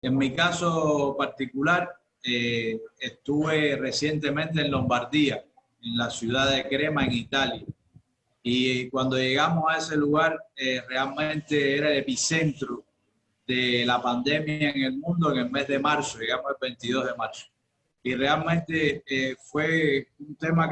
En mi caso particular, estuve recientemente en Lombardía, en la ciudad de Crema, en Italia. Y cuando llegamos a ese lugar, realmente era el epicentro de la pandemia en el mundo en el mes de marzo, llegamos el 22 de marzo. Y realmente fue un tema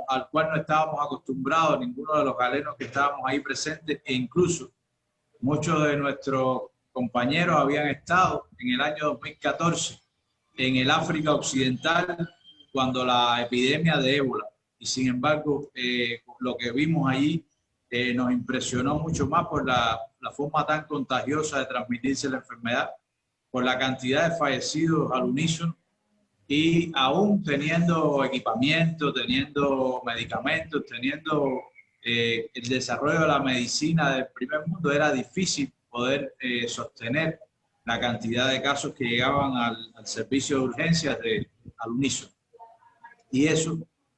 al cual no estábamos acostumbrados, ninguno de los galenos que estábamos ahí presentes, e incluso muchos de nuestros compañeros habían estado en el año 2014 en el África Occidental cuando la epidemia de ébola. Y sin embargo, lo que vimos allí nos impresionó mucho más por la forma tan contagiosa de transmitirse la enfermedad, por la cantidad de fallecidos al unísono, y aún teniendo equipamiento, teniendo medicamentos, teniendo el desarrollo de la medicina del primer mundo, era difícil poder sostener la cantidad de casos que llegaban al servicio de urgencias al unísono. Y eso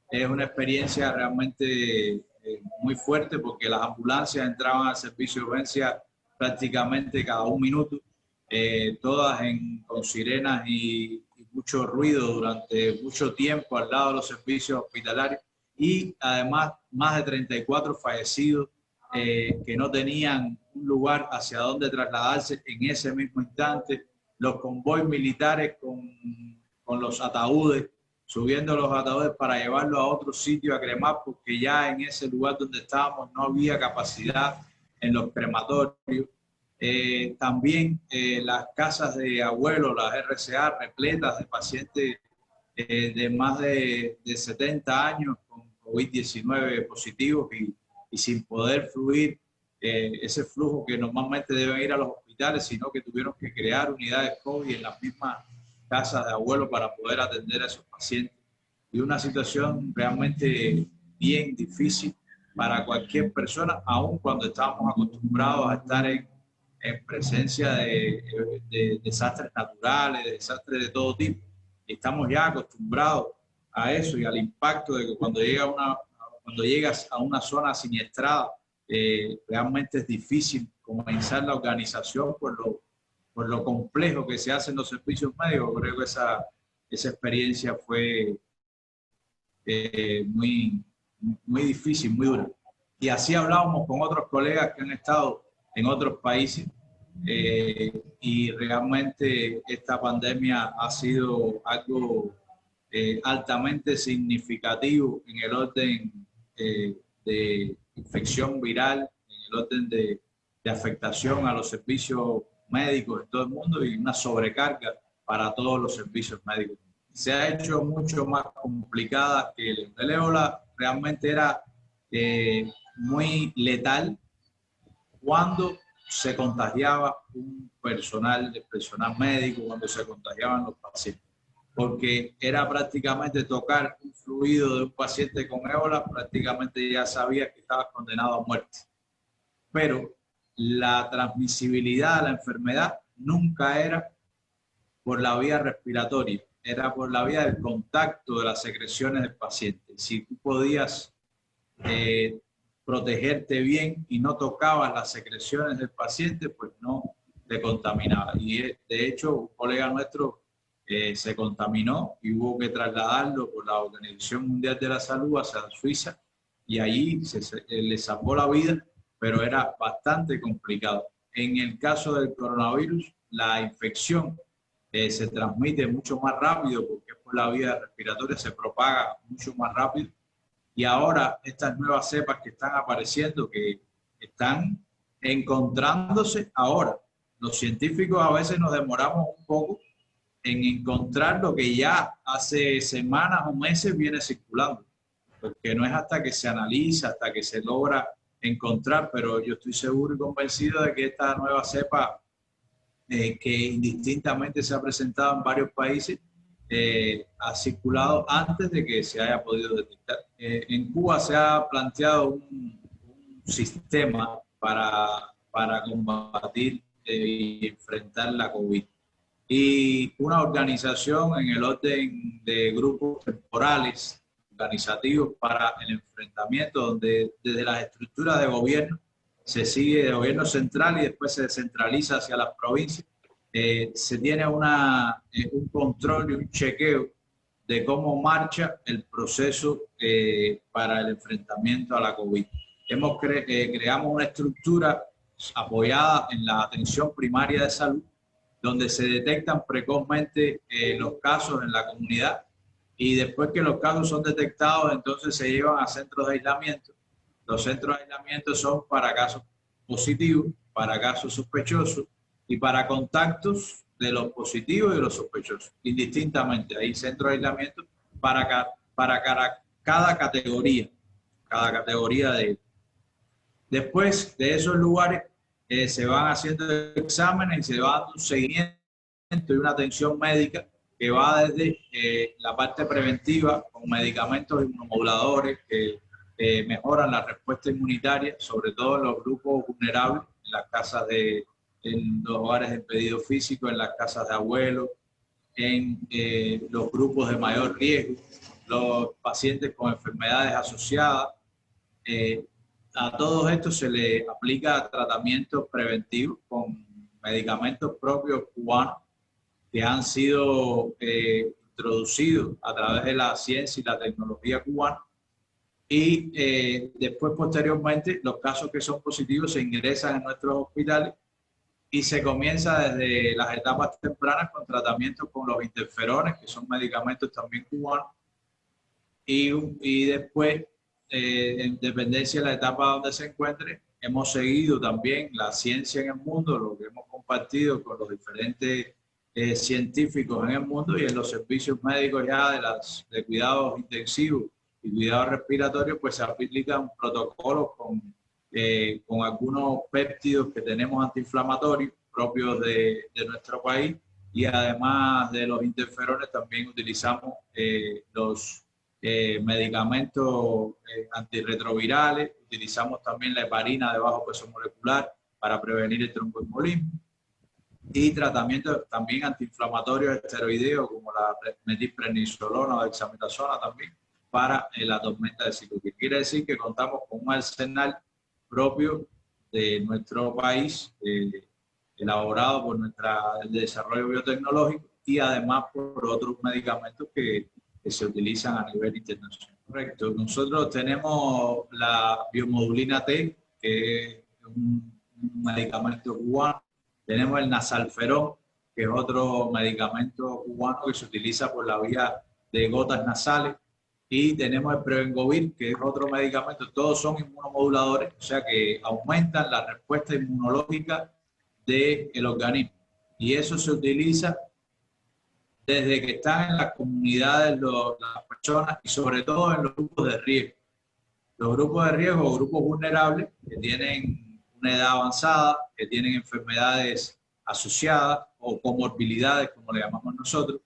es una experiencia realmente muy fuerte, porque las ambulancias entraban al servicio de urgencia prácticamente cada un minuto, todas con sirenas y mucho ruido durante mucho tiempo al lado de los servicios hospitalarios, y además más de 34 fallecidos que no tenían un lugar hacia donde trasladarse en ese mismo instante, los convoys militares con los ataúdes, subiendo los ataúdes para llevarlos a otro sitio a cremar, porque ya en ese lugar donde estábamos no había capacidad en los crematorios. También las casas de abuelos, las RCA, repletas de pacientes de más de 70 años con COVID-19 positivos y sin poder fluir ese flujo que normalmente deben ir a los hospitales, sino que tuvieron que crear unidades COVID en las mismas casas de abuelos para poder atender a esos pacientes. Y una situación realmente bien difícil para cualquier persona, aun cuando estábamos acostumbrados a estar en presencia de desastres naturales, de desastres de todo tipo. Y estamos ya acostumbrados a eso y al impacto de que cuando llegas a una zona siniestrada, realmente es difícil comenzar la organización por lo complejo que se hacen los servicios médicos. Creo que esa experiencia fue muy difícil, muy dura. Y así hablábamos con otros colegas que han estado en otros países, y realmente esta pandemia ha sido algo altamente significativo en el orden de infección viral, en el orden de afectación a los servicios médicos en todo el mundo, y una sobrecarga para todos los servicios médicos. Se ha hecho mucho más complicada que el ébola. Realmente era muy letal cuando se contagiaba el personal médico, cuando se contagiaban los pacientes, porque era prácticamente tocar un fluido de un paciente con ébola, prácticamente ya sabías que estabas condenado a muerte. Pero la transmisibilidad de la enfermedad nunca era por la vía respiratoria, era por la vía del contacto de las secreciones del paciente. Si tú podías protegerte bien y no tocabas las secreciones del paciente, pues no te contaminaba. Y de hecho, un colega nuestro se contaminó y hubo que trasladarlo por la Organización Mundial de la Salud hacia Suiza, y allí le salvó la vida, pero era bastante complicado. En el caso del coronavirus, la infección se transmite mucho más rápido, porque por la vía respiratoria se propaga mucho más rápido. Y ahora estas nuevas cepas que están apareciendo, que están encontrándose ahora, los científicos a veces nos demoramos un poco en encontrar lo que ya hace semanas o meses viene circulando, porque no es hasta que se analiza, hasta que se logra encontrar, pero yo estoy seguro y convencido de que esta nueva cepa que indistintamente se ha presentado en varios países, ha circulado antes de que se haya podido detectar. En Cuba se ha planteado un sistema para combatir y enfrentar la COVID. Y una organización en el orden de grupos temporales, organizativos para el enfrentamiento, donde desde las estructuras de gobierno se sigue de gobierno central y después se descentraliza hacia las provincias, se tiene un control y un chequeo de cómo marcha el proceso para el enfrentamiento a la COVID. Creamos una estructura apoyada en la atención primaria de salud, donde se detectan precozmente los casos en la comunidad, y después que los casos son detectados, entonces se llevan a centros de aislamiento. Los centros de aislamiento son para casos positivos, para casos sospechosos y para contactos de los positivos y de los sospechosos, indistintamente. Hay centros de aislamiento para cada categoría de ellos. Después de esos lugares se van haciendo exámenes y se va dando un seguimiento y una atención médica que va desde la parte preventiva con medicamentos inmunomoduladores que mejoran la respuesta inmunitaria, sobre todo en los grupos vulnerables, en las casas en los hogares de impedido físico, en las casas de abuelos, en los grupos de mayor riesgo, los pacientes con enfermedades asociadas. A todos estos se les aplica tratamientos preventivos con medicamentos propios cubanos que han sido introducidos a través de la ciencia y la tecnología cubana. Y después, posteriormente, los casos que son positivos se ingresan en nuestros hospitales y se comienza desde las etapas tempranas con tratamientos con los interferones, que son medicamentos también cubanos, y después, en dependencia de la etapa donde se encuentre, hemos seguido también la ciencia en el mundo, lo que hemos compartido con los diferentes científicos en el mundo y en los servicios médicos ya de cuidados intensivos y cuidados respiratorios, pues se aplican protocolos con algunos péptidos que tenemos antiinflamatorios propios de nuestro país, y además de los interferones también utilizamos los medicamentos antirretrovirales, utilizamos también la heparina de bajo peso molecular para prevenir el tromboembolismo, y tratamientos también antiinflamatorios esteroideos como la metilprednisolona o dexametasona también para la tormenta de citoquinas. Quiere decir que contamos con un arsenal propio de nuestro país, elaborado por el desarrollo biotecnológico, y además por otros medicamentos que se utilizan a nivel internacional. Correcto. Nosotros tenemos la biomodulina T, que es un medicamento cubano. Tenemos el nasalferón, que es otro medicamento cubano que se utiliza por la vía de gotas nasales. Y tenemos el Prevengovir, que es otro medicamento. Todos son inmunomoduladores, o sea que aumentan la respuesta inmunológica del organismo. Y eso se utiliza desde que están en las comunidades las personas, y sobre todo en los grupos de riesgo. Los grupos de riesgo o grupos vulnerables que tienen una edad avanzada, que tienen enfermedades asociadas o comorbilidades, como le llamamos nosotros,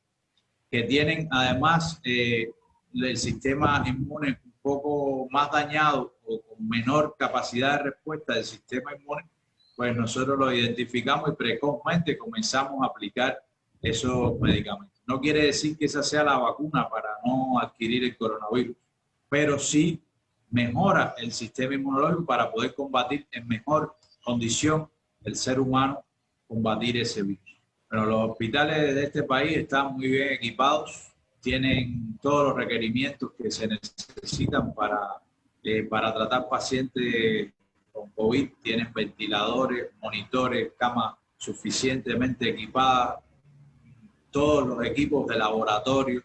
que tienen además el sistema inmune un poco más dañado o con menor capacidad de respuesta del sistema inmune, pues nosotros lo identificamos y precozmente comenzamos a aplicar esos medicamentos. No quiere decir que esa sea la vacuna para no adquirir el coronavirus, pero sí mejora el sistema inmunológico para poder combatir en mejor condición el ser humano, combatir ese virus. Pero los hospitales de este país están muy bien equipados, tienen todos los requerimientos que se necesitan para tratar pacientes con COVID, tienen ventiladores, monitores, camas suficientemente equipadas, todos los equipos de laboratorio,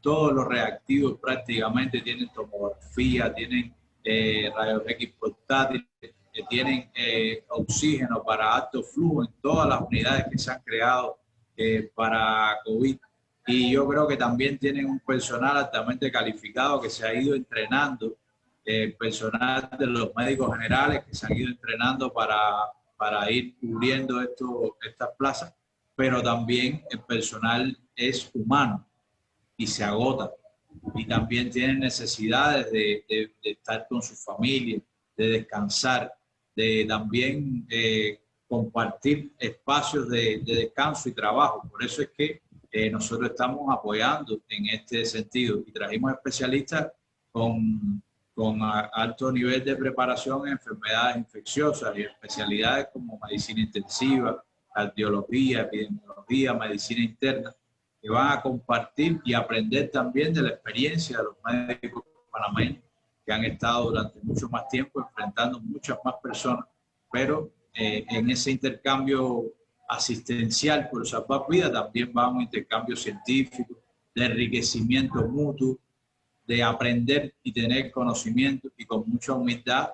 todos los reactivos prácticamente, tienen tomografía, tienen rayos X portátiles, tienen oxígeno para alto flujo en todas las unidades que se han creado para COVID. Y yo creo que también tienen un personal altamente calificado que se ha ido entrenando, personal de los médicos generales que se han ido entrenando para ir cubriendo estas plazas, pero también el personal es humano y se agota, y también tienen necesidades de estar con su familia, de descansar, de también compartir espacios de descanso y trabajo. Por eso es que nosotros estamos apoyando en este sentido y trajimos especialistas con alto nivel de preparación en enfermedades infecciosas y especialidades como medicina intensiva, cardiología, epidemiología, medicina interna, que van a compartir y aprender también de la experiencia de los médicos panameños que han estado durante mucho más tiempo enfrentando muchas más personas, pero en ese intercambio asistencial por salvar vidas también va un intercambio científico, de enriquecimiento mutuo, de aprender y tener conocimiento y con mucha humildad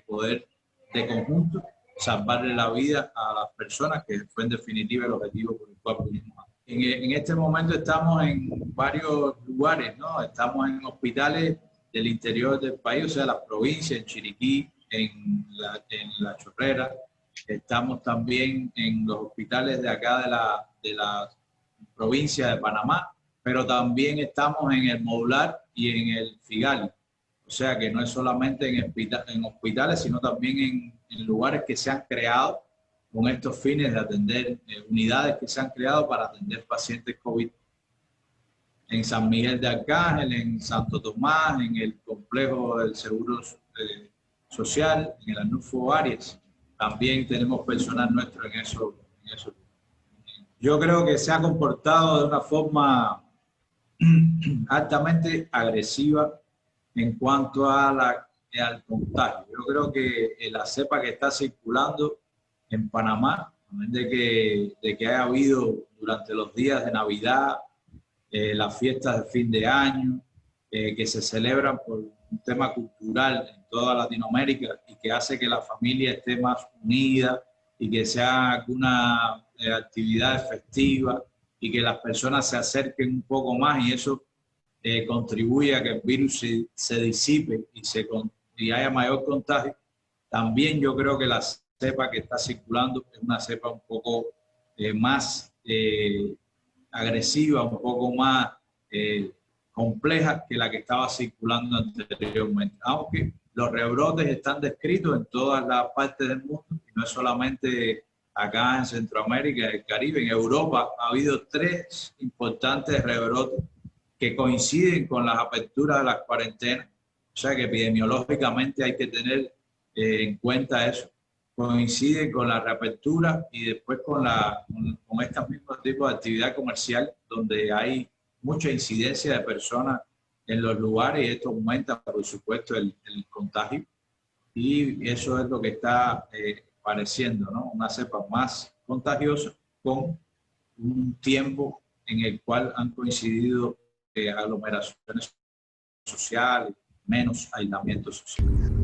poder de conjunto salvarle la vida a las personas, que fue en definitiva el objetivo por el cual vinimos. En este momento estamos en varios lugares, ¿no? Estamos en hospitales del interior del país, o sea, las provincias, en Chiriquí, en la Chorrera. Estamos también en los hospitales de acá de la provincia de Panamá, pero también estamos en el Modular y en el Figali. O sea que no es solamente en hospitales, sino también en lugares que se han creado con estos fines de atender, unidades que se han creado para atender pacientes COVID. En San Miguel de Arcángel, en Santo Tomás, en el complejo del Seguro Social, en el Arnulfo Arias. También tenemos personal nuestro en eso. Yo creo que se ha comportado de una forma altamente agresiva en cuanto a al contagio. Yo creo que la cepa que está circulando en Panamá, de que haya habido durante los días de Navidad, las fiestas de fin de año, que se celebran por un tema cultural en toda Latinoamérica y que hace que la familia esté más unida y que sea alguna actividad festiva y que las personas se acerquen un poco más, y eso contribuye a que el virus se disipe y haya mayor contagio. También yo creo que la cepa que está circulando es una cepa un poco más agresiva, un poco más compleja que la que estaba circulando anteriormente. Aunque los rebrotes están descritos en todas las partes del mundo, y no es solamente acá en Centroamérica, en el Caribe, en Europa ha habido 3 importantes rebrotes que coinciden con las aperturas de las cuarentenas. O sea que epidemiológicamente hay que tener en cuenta eso. Coincide con la reapertura y después con estos mismos tipos de actividad comercial donde hay mucha incidencia de personas en los lugares, y esto aumenta, por supuesto, el contagio. Y eso es lo que está pareciendo, ¿no? Una cepa más contagiosa con un tiempo en el cual han coincidido aglomeraciones sociales, menos aislamiento social.